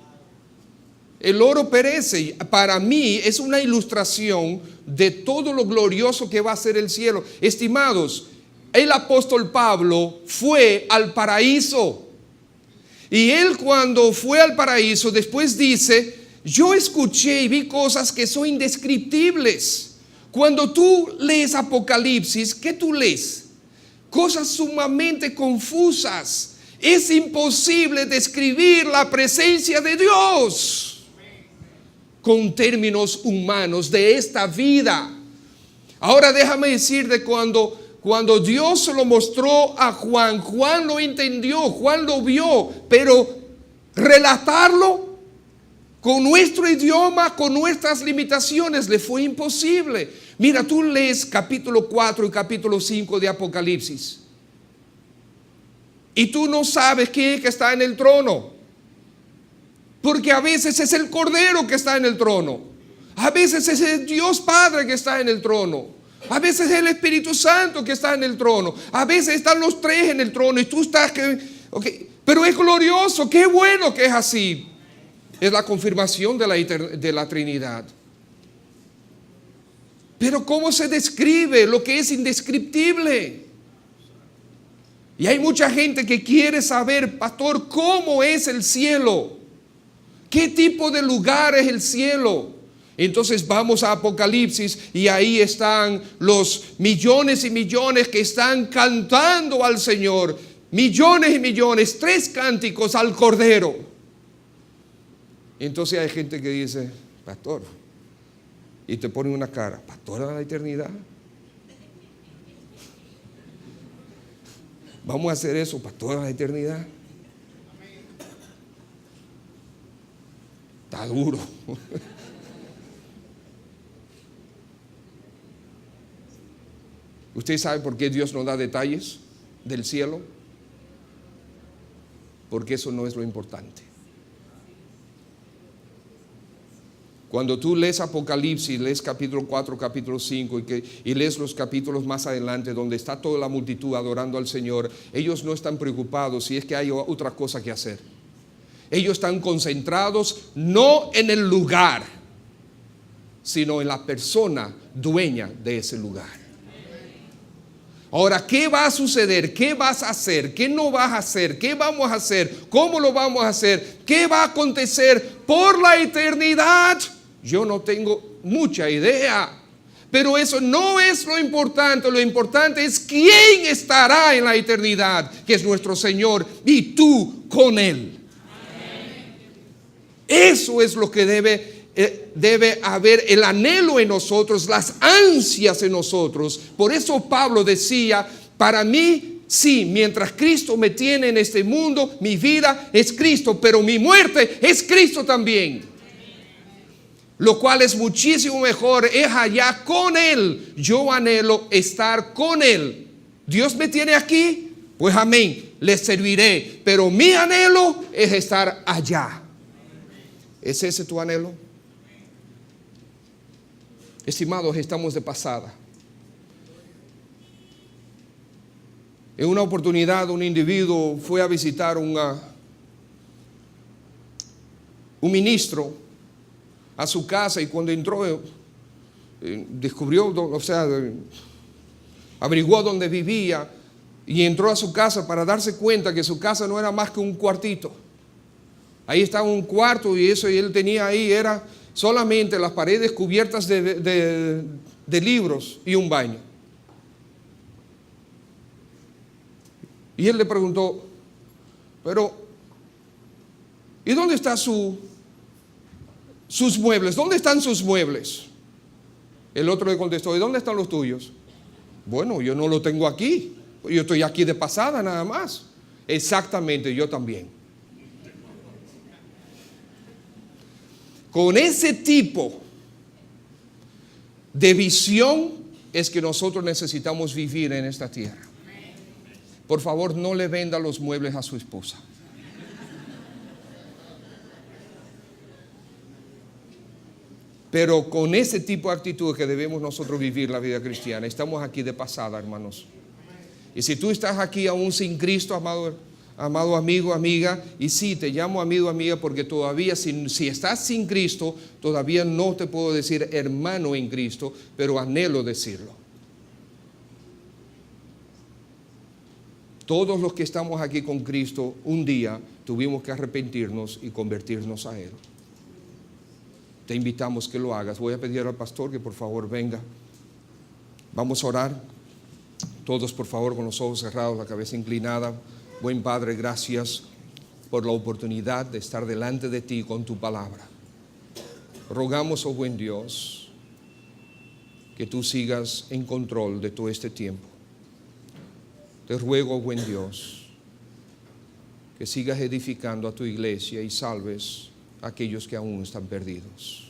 El oro perece. Para mí es una ilustración de todo lo glorioso que va a ser el cielo. Estimados, el apóstol Pablo fue al paraíso. Y él, cuando fue al paraíso, después dice: yo escuché y vi cosas que son indescriptibles. Cuando tú lees Apocalipsis, ¿qué tú lees? Cosas sumamente confusas. Es imposible describir la presencia de Dios con términos humanos de esta vida. Ahora déjame decirte, cuando Dios se lo mostró a Juan, Juan lo entendió, Juan lo vio, pero relatarlo con nuestro idioma, con nuestras limitaciones, le fue imposible. Mira, tú lees capítulo 4 y capítulo 5 de Apocalipsis y tú no sabes quién es que está en el trono, porque a veces es el Cordero que está en el trono, a veces es el Dios Padre que está en el trono, a veces es el Espíritu Santo que está en el trono, a veces están los tres en el trono y tú estás pero es glorioso, qué bueno que es así. Es la confirmación de la Trinidad. Pero ¿cómo se describe lo que es indescriptible? Y hay mucha gente que quiere saber, pastor, ¿cómo es el cielo? ¿Qué tipo de lugar es el cielo? Entonces vamos a Apocalipsis y ahí están los millones y millones que están cantando al Señor. Millones y millones, 3 cánticos al Cordero. Entonces hay gente que dice: pastor, y te pone una cara, pastor de la eternidad. Vamos a hacer eso, pastor de la eternidad. Está duro. ¿Usted sabe por qué Dios no da detalles del cielo? Porque eso no es lo importante. Cuando tú lees Apocalipsis, lees capítulo 4, capítulo 5 y lees los capítulos más adelante donde está toda la multitud adorando al Señor, ellos no están preocupados si es que hay otra cosa que hacer. Ellos están concentrados no en el lugar, sino en la persona dueña de ese lugar. Ahora, ¿qué va a suceder? ¿Qué vas a hacer? ¿Qué no vas a hacer? ¿Qué vamos a hacer? ¿Cómo lo vamos a hacer? ¿Qué va a acontecer por la eternidad? Yo no tengo mucha idea, pero eso no es lo importante. Lo importante es quién estará en la eternidad, que es nuestro Señor, y tú con Él. Eso es lo que debe haber el anhelo en nosotros, las ansias en nosotros. Por eso Pablo decía: para mí, sí, mientras Cristo me tiene en este mundo, mi vida es Cristo, pero mi muerte es Cristo también. Lo cual es muchísimo mejor, es allá con Él. Yo anhelo estar con Él. Dios me tiene aquí, pues amén, le serviré, pero mi anhelo es estar allá. ¿Es ese tu anhelo? Estimados, estamos de pasada. En una oportunidad un individuo fue a visitar un ministro a su casa, y cuando entró descubrió, averiguó dónde vivía, y entró a su casa para darse cuenta que su casa no era más que un cuartito. Ahí estaba un cuarto, y eso y él tenía ahí era solamente las paredes cubiertas de libros y un baño. Y él le preguntó, pero ¿y dónde están sus muebles? ¿Dónde están sus muebles? El otro le contestó, ¿y dónde están los tuyos? Bueno, yo no lo tengo aquí, yo estoy aquí de pasada nada más. Exactamente, yo también. Con ese tipo de visión es que nosotros necesitamos vivir en esta tierra. Por favor, no le venda los muebles a su esposa. Pero con ese tipo de actitud que debemos nosotros vivir la vida cristiana. Estamos aquí de pasada, hermanos. Y si tú estás aquí aún sin Cristo, amado amigo, amiga, y sí, te llamo amigo, amiga, porque todavía si estás sin Cristo, todavía no te puedo decir hermano en Cristo, pero anhelo decirlo. Todos los que estamos aquí con Cristo, un día tuvimos que arrepentirnos y convertirnos a Él. Te invitamos que lo hagas. Voy a pedir al pastor que por favor venga. Vamos a orar. Todos por favor con los ojos cerrados, la cabeza inclinada. Buen Padre, gracias por la oportunidad de estar delante de ti con tu palabra. Rogamos, oh buen Dios, que tú sigas en control de todo este tiempo. Te ruego, buen Dios, que sigas edificando a tu iglesia y salves a aquellos que aún están perdidos.